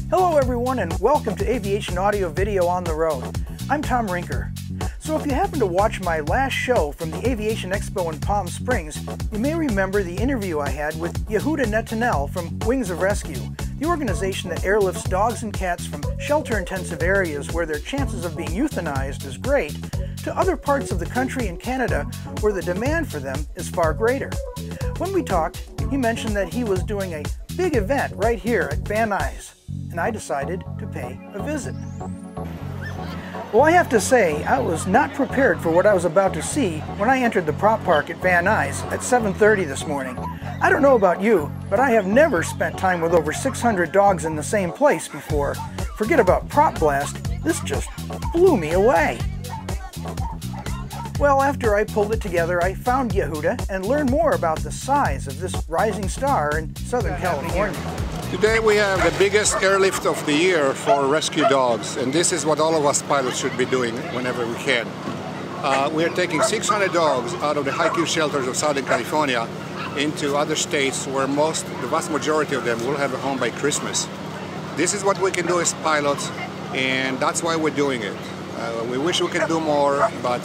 Hello everyone and welcome to Aviation Audio Video on the Road. I'm Tom Rinker. So if you happen to watch my last show from the Aviation Expo in Palm Springs, you may remember the interview I had with Yehuda Netanel from Wings of Rescue, the organization that airlifts dogs and cats from shelter-intensive areas where their chances of being euthanized is great, to other parts of the country and Canada where the demand for them is far greater. When we talked, he mentioned that he was doing a big event right here at Van Nuys, and I decided to pay a visit. Well, I have to say, I was not prepared for what I was about to see when I entered the prop park at Van Nuys at 7:30 this morning. I don't know about you, but I have never spent time with over 600 dogs in the same place before. Forget about prop blast, this just blew me away. Well, after I pulled it together, I found Yehuda and learned more about the size of this rising star in Southern California. Today we have the biggest airlift of the year for rescue dogs, and this is what all of us pilots should be doing whenever we can. We are taking 600 dogs out of the high-Q shelters of Southern California into other states where the vast majority of them will have a home by Christmas. This is what we can do as pilots, and that's why we're doing it. We wish we could do more, but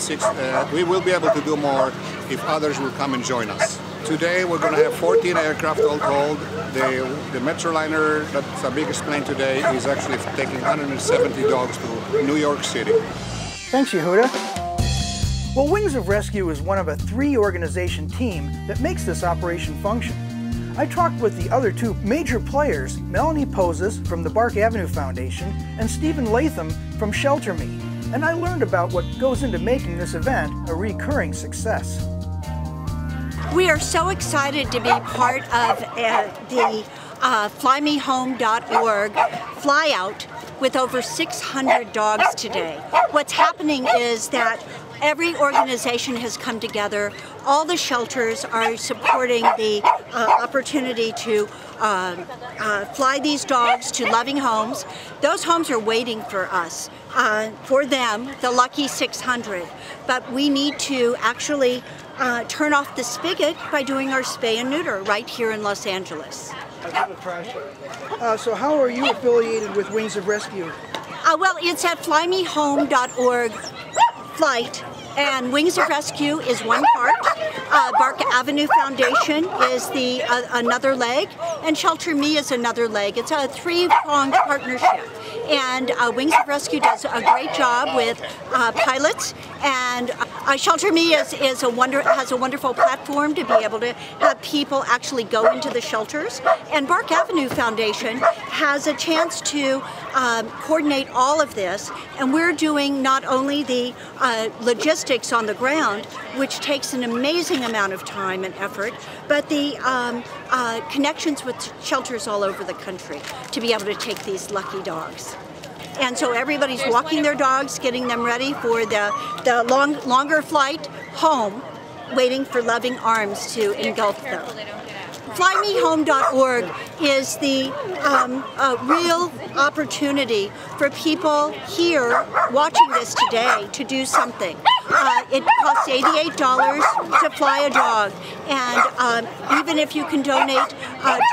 we will be able to do more if others will come and join us. Today we're going to have 14 aircraft all told. The Metroliner, that's our biggest plane today, is actually taking 170 dogs to New York City. Thanks, Yehuda. Well, Wings of Rescue is one of a 3-organization team that makes this operation function. I talked with the other 2 major players, Melanie Poses from the Bark Avenue Foundation and Stephen Latham from Shelter Me, and I learned about what goes into making this event a recurring success. We are so excited to be part of the FlyMeHome.org flyout with over 600 dogs today. What's happening is that every organization has come together. All the shelters are supporting the opportunity to fly these dogs to loving homes. Those homes are waiting for us, for them, the lucky 600. But we need to actually turn off the spigot by doing our spay and neuter right here in Los Angeles. So how are you affiliated with Wings of Rescue? Well, it's at FlyMeHome.org flight. And Wings of Rescue is one part, Bark Avenue Foundation is the another leg, and Shelter Me is another leg. It's a 3-pronged partnership. And Wings of Rescue does a great job with pilots, and Shelter Me has a wonderful platform to be able to have people actually go into the shelters. And Bark Avenue Foundation has a chance to coordinate all of this, and we're doing not only the logistics on the ground, which takes an amazing amount of time and effort, but the connections with shelters all over the country to be able to take these lucky dogs. And so everybody's walking their dogs, getting them ready for the longer flight home, waiting for loving arms to engulf them. FlyMeHome.org is the real opportunity for people here watching this today to do something. It costs $88 to fly a dog, and even if you can donate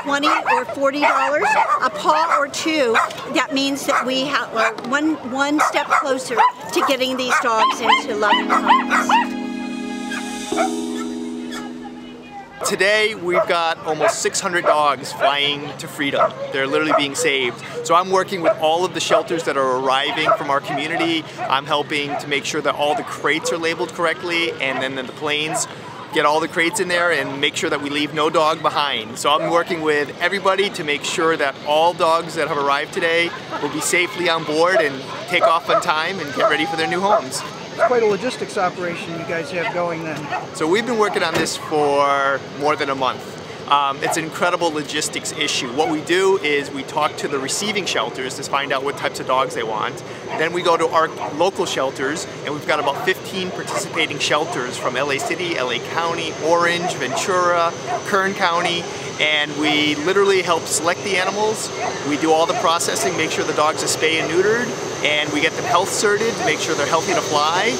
$20 or $40, a paw or 2, that means that we have one step closer to getting these dogs into loving homes. Today we've got almost 600 dogs flying to freedom. They're literally being saved. So I'm working with all of the shelters that are arriving from our community. I'm helping to make sure that all the crates are labeled correctly, and then the planes get all the crates in there and make sure that we leave no dog behind. So I'm working with everybody to make sure that all dogs that have arrived today will be safely on board and take off on time and get ready for their new homes. It's quite a logistics operation you guys have going then. So we've been working on this for more than a month. It's an incredible logistics issue. What we do is we talk to the receiving shelters to find out what types of dogs they want. Then we go to our local shelters, and we've got about 15 participating shelters from LA City, LA County, Orange, Ventura, Kern County, and we literally help select the animals. We do all the processing, make sure the dogs are spayed and neutered, and we get them health certed to make sure they're healthy to fly.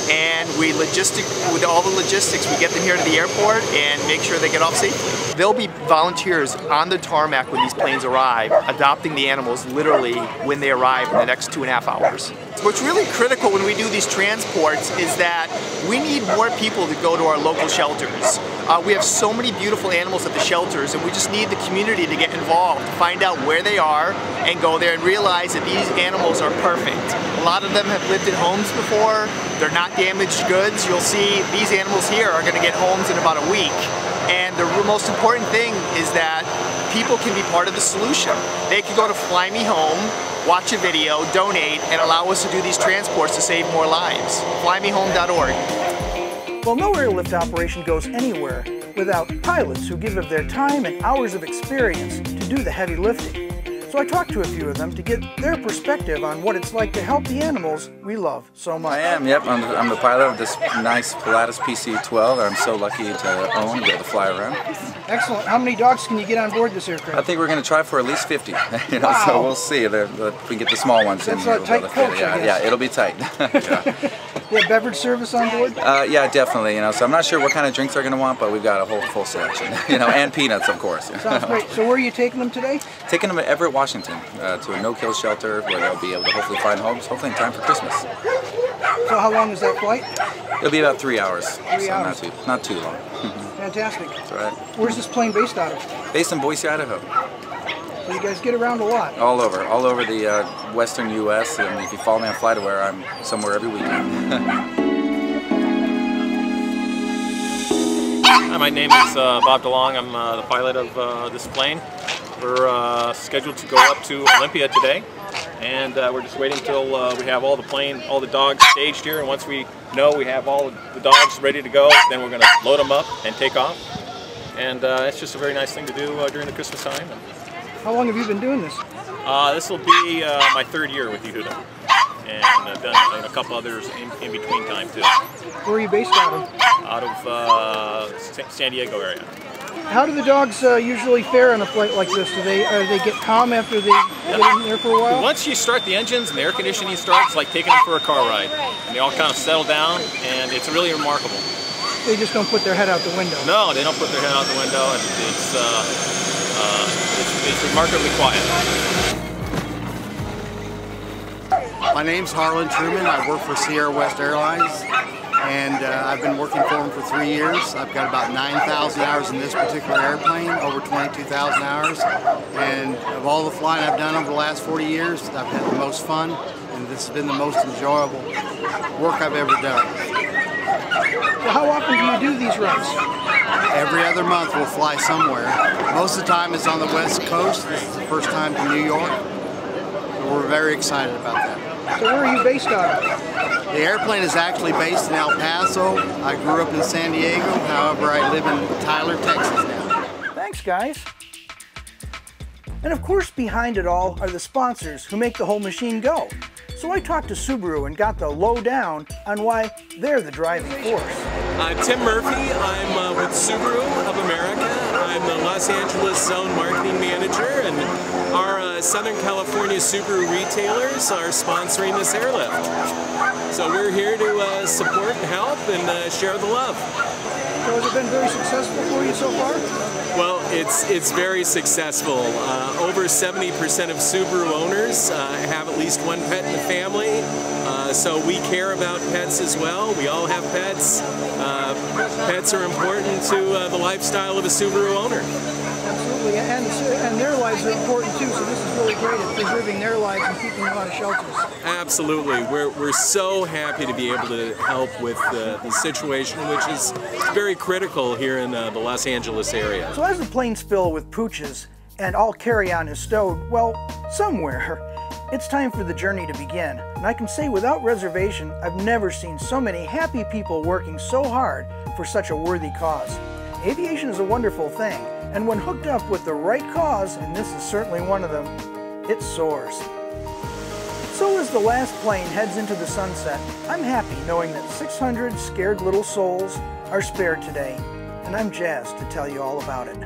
and with all the logistics, we get them here to the airport and make sure they get off safely. There'll be volunteers on the tarmac when these planes arrive, adopting the animals literally when they arrive in the next 2.5 hours. What's really critical when we do these transports is that we need more people to go to our local shelters. We have so many beautiful animals at the shelters, and we just need the community to get involved, to find out where they are and go there and realize that these animals are perfect. A lot of them have lived in homes before. They're not damaged goods. You'll see these animals here are going to get homes in about a week. And the most important thing is that people can be part of the solution. They can go to Fly Me Home, watch a video, donate, and allow us to do these transports to save more lives. FlyMeHome.org. Well, no airlift operation goes anywhere without pilots who give of their time and hours of experience to do the heavy lifting. So I talked to a few of them to get their perspective on what it's like to help the animals we love so much. I am, yep. I'm the pilot of this nice Pilatus PC-12 that I'm so lucky to own and be able to fly around. Excellent. How many dogs can you get on board this aircraft? I think we're going to try for at least 50. Wow. So we'll see if we can get the small ones in. That's a tight coach, I guess. Yeah, it'll be tight. Yeah. You have beverage service on board? Yeah, definitely. So I'm not sure what kind of drinks they're going to want, but we've got a whole full selection. And peanuts, of course. Sounds great. So where are you taking them today? Taking them to Everett, Washington, to a no-kill shelter where they'll be able to hopefully find homes, hopefully in time for Christmas. So how long is that flight? It'll be about 3 hours. 3 hours. Not too long. Fantastic. That's right. Where's this plane based out of? Based in Boise, Idaho. So you guys get around a lot. All over the western U.S. And if you follow me on FlightAware, I'm somewhere every weekend. Hi, my name is Bob DeLong. I'm the pilot of this plane. We're scheduled to go up to Olympia today, and we're just waiting till we have all the dogs staged here. And once we know we have all the dogs ready to go, then we're going to load them up and take off. And it's just a very nice thing to do during the Christmas time. How long have you been doing this? This will be my 3rd year with Yehuda, and I've done a couple others in between time too. Where are you based out of? Out of San Diego area. How do the dogs usually fare on a flight like this? Do they get calm after they get in there for a while? Once you start the engines and the air conditioning starts, it's like taking them for a car ride. And they all kind of settle down, and it's really remarkable. They just don't put their head out the window? No, they don't put their head out the window. It's remarkably quiet. My name's Harlan Truman. I work for Sierra West Airlines, and I've been working for them for 3 years. I've got about 9,000 hours in this particular airplane, over 22,000 hours. And of all the flying I've done over the last 40 years, I've had the most fun, and this has been the most enjoyable work I've ever done. So how often do you do these runs? Every other month we'll fly somewhere. Most of the time it's on the West Coast. This is the first time to New York. So we're very excited about that. So where are you based out of? The airplane is actually based in El Paso. I grew up in San Diego. However, I live in Tyler, Texas now. Thanks, guys. And of course, behind it all are the sponsors who make the whole machine go. So I talked to Subaru and got the lowdown on why they're the driving force. Tim Murphy. I'm with Subaru of America. I'm the Los Angeles Zone Marketing Manager, and our Southern California Subaru retailers are sponsoring this airlift. So we're here to support and help and share the love. So has it been very successful for you so far? Well, it's very successful. Over 70% of Subaru owners have at least one pet in the family. So we care about pets as well. We all have pets. Pets are important to the lifestyle of a Subaru owner. Absolutely, and their lives are important too, so this is really great at preserving their lives and keeping them out of shelters. Absolutely. We're so happy to be able to help with the situation, which is very critical here in the Los Angeles area. So as the planes fill with pooches and all carry-on is stowed, well, somewhere, it's time for the journey to begin. And I can say without reservation, I've never seen so many happy people working so hard for such a worthy cause. Aviation is a wonderful thing, and when hooked up with the right cause, and this is certainly one of them, it soars. So as the last plane heads into the sunset, I'm happy knowing that 600 scared little souls are spared today, and I'm jazzed to tell you all about it.